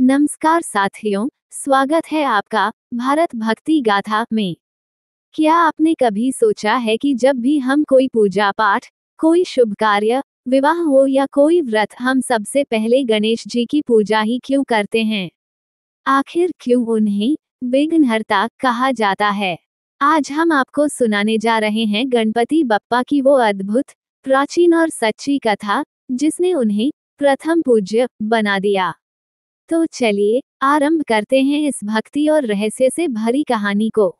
नमस्कार साथियों, स्वागत है आपका भारत भक्ति गाथा में। क्या आपने कभी सोचा है कि जब भी हम कोई पूजा पाठ, कोई शुभ कार्य, विवाह हो या कोई व्रत, हम सबसे पहले गणेश जी की पूजा ही क्यों करते हैं? आखिर क्यों उन्हें विघ्नहर्ता कहा जाता है? आज हम आपको सुनाने जा रहे हैं गणपति बप्पा की वो अद्भुत, प्राचीन और सच्ची कथा, जिसने उन्हें प्रथम पूज्य बना दिया। तो चलिए आरंभ करते हैं इस भक्ति और रहस्य से भरी कहानी को।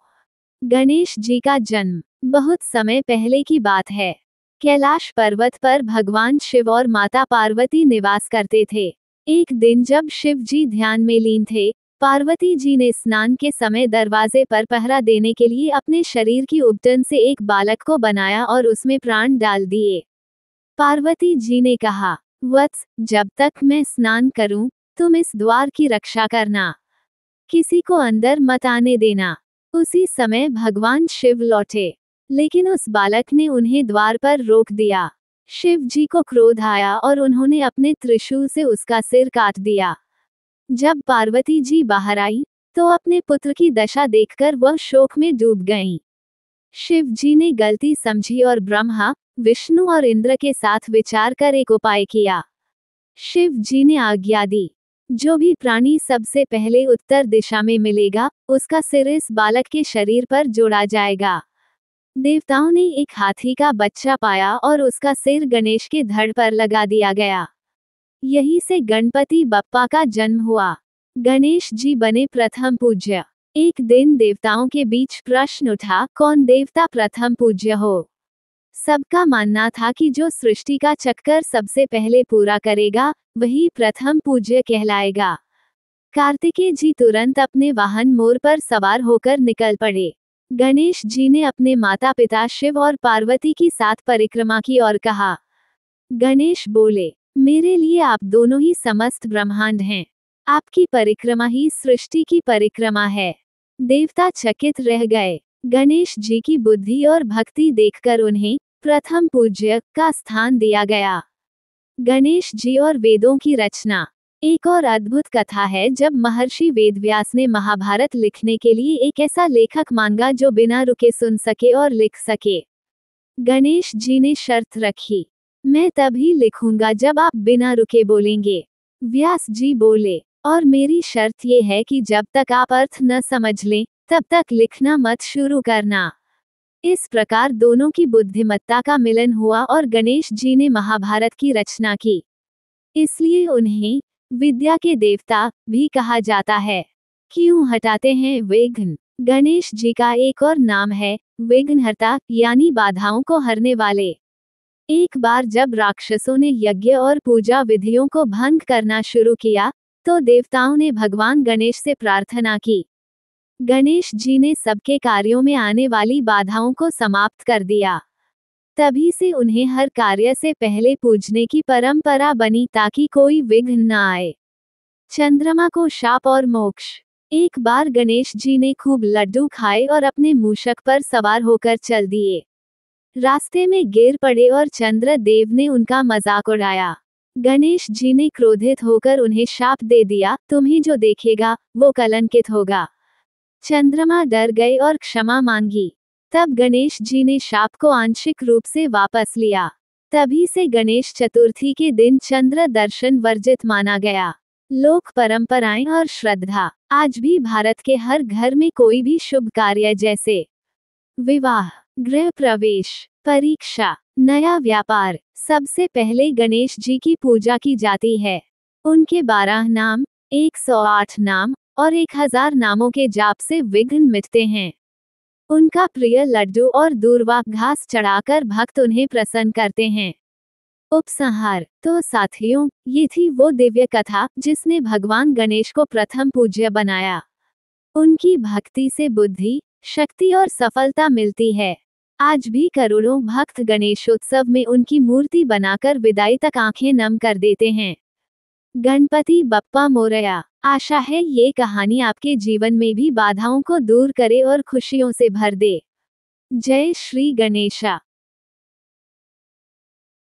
गणेश जी का जन्म बहुत समय पहले की बात है। कैलाश पर्वत पर भगवान शिव और माता पार्वती निवास करते थे। एक दिन जब शिव जी ध्यान में लीन थे, पार्वती जी ने स्नान के समय दरवाजे पर पहरा देने के लिए अपने शरीर की उबटन से एक बालक को बनाया और उसमें प्राण डाल दिए। पार्वती जी ने कहा, वत्स, जब तक मैं स्नान करूं, तुम इस द्वार की रक्षा करना, किसी को अंदर मत आने देना। उसी समय भगवान शिव लौटे, लेकिन उस बालक ने उन्हें द्वार पर रोक दिया। शिव जी को क्रोध आया और उन्होंने अपने त्रिशूल से उसका सिर काट दिया। जब पार्वती जी बाहर आई, तो अपने पुत्र की दशा देखकर वह शोक में डूब गईं। शिव जी ने गलती समझी और ब्रह्मा, विष्णु और इंद्र के साथ विचार कर एक उपाय किया। शिव जी ने आज्ञा दी, जो भी प्राणी सबसे पहले उत्तर दिशा में मिलेगा, उसका सिर इस बालक के शरीर पर जोड़ा जाएगा। देवताओं ने एक हाथी का बच्चा पाया और उसका सिर गणेश के धड़ पर लगा दिया गया। यही से गणपति बप्पा का जन्म हुआ। गणेश जी बने प्रथम पूज्य। एक दिन देवताओं के बीच प्रश्न उठा, कौन देवता प्रथम पूज्य हो? सबका मानना था कि जो सृष्टि का चक्कर सबसे पहले पूरा करेगा, वही प्रथम पूज्य कहलाएगा। कार्तिकेय जी तुरंत अपने वाहन मोर पर सवार होकर निकल पड़े। गणेश जी ने अपने माता पिता शिव और पार्वती की साथ परिक्रमा की और कहा। गणेश बोले, मेरे लिए आप दोनों ही समस्त ब्रह्मांड हैं। आपकी परिक्रमा ही सृष्टि की परिक्रमा है। देवता चकित रह गए। गणेश जी की बुद्धि और भक्ति देखकर उन्हें प्रथम पूज्य का स्थान दिया गया। गणेश जी और वेदों की रचना। एक और अद्भुत कथा है, जब महर्षि वेदव्यास ने महाभारत लिखने के लिए एक ऐसा लेखक मांगा जो बिना रुके सुन सके और लिख सके। गणेश जी ने शर्त रखी, मैं तभी लिखूंगा जब आप बिना रुके बोलेंगे। व्यास जी बोले, और मेरी शर्त ये है कि जब तक आप अर्थ न समझ लें, तब तक लिखना मत शुरू करना। इस प्रकार दोनों की बुद्धिमत्ता का मिलन हुआ और गणेश जी ने महाभारत की रचना की। इसलिए उन्हें विद्या के देवता भी कहा जाता है। क्यों हटाते हैं विघ्न? गणेश जी का एक और नाम है विघ्नहर्ता, यानी बाधाओं को हरने वाले। एक बार जब राक्षसों ने यज्ञ और पूजा विधियों को भंग करना शुरू किया, तो देवताओं ने भगवान गणेश से प्रार्थना की। गणेश जी ने सबके कार्यों में आने वाली बाधाओं को समाप्त कर दिया। तभी से उन्हें हर कार्य से पहले पूजने की परंपरा बनी, ताकि कोई विघ्न न आए। चंद्रमा को शाप और मोक्ष। एक बार गणेश जी ने खूब लड्डू खाए और अपने मूषक पर सवार होकर चल दिए। रास्ते में गिर पड़े और चंद्र देव ने उनका मजाक उड़ाया। गणेश जी ने क्रोधित होकर उन्हें शाप दे दिया, तुम्हें जो देखेगा वो कलंकित होगा। चंद्रमा डर गए और क्षमा मांगी। तब गणेश जी ने शाप को आंशिक रूप से वापस लिया। तभी से गणेश चतुर्थी के दिन चंद्र दर्शन वर्जित माना गया। लोक परंपराएं और श्रद्धा। आज भी भारत के हर घर में कोई भी शुभ कार्य जैसे विवाह, गृह प्रवेश, परीक्षा, नया व्यापार, सबसे पहले गणेश जी की पूजा की जाती है। उनके 12 नाम, 108 नाम और 1000 नामों के जाप से विघ्न मिटते हैं। उनका प्रिय लड्डू और दूर्वा घास चढ़ाकर भक्त उन्हें प्रसन्न करते हैं। उपसंहार। तो साथियों, ये थी वो दिव्य कथा जिसने भगवान गणेश को प्रथम पूज्य बनाया। उनकी भक्ति से बुद्धि, शक्ति और सफलता मिलती है। आज भी करोड़ों भक्त गणेशोत्सव में उनकी मूर्ति बनाकर विदाई तक आंखें नम कर देते हैं। गणपति बप्पा मोरया। आशा है ये कहानी आपके जीवन में भी बाधाओं को दूर करे और खुशियों से भर दे। जय श्री गणेशा।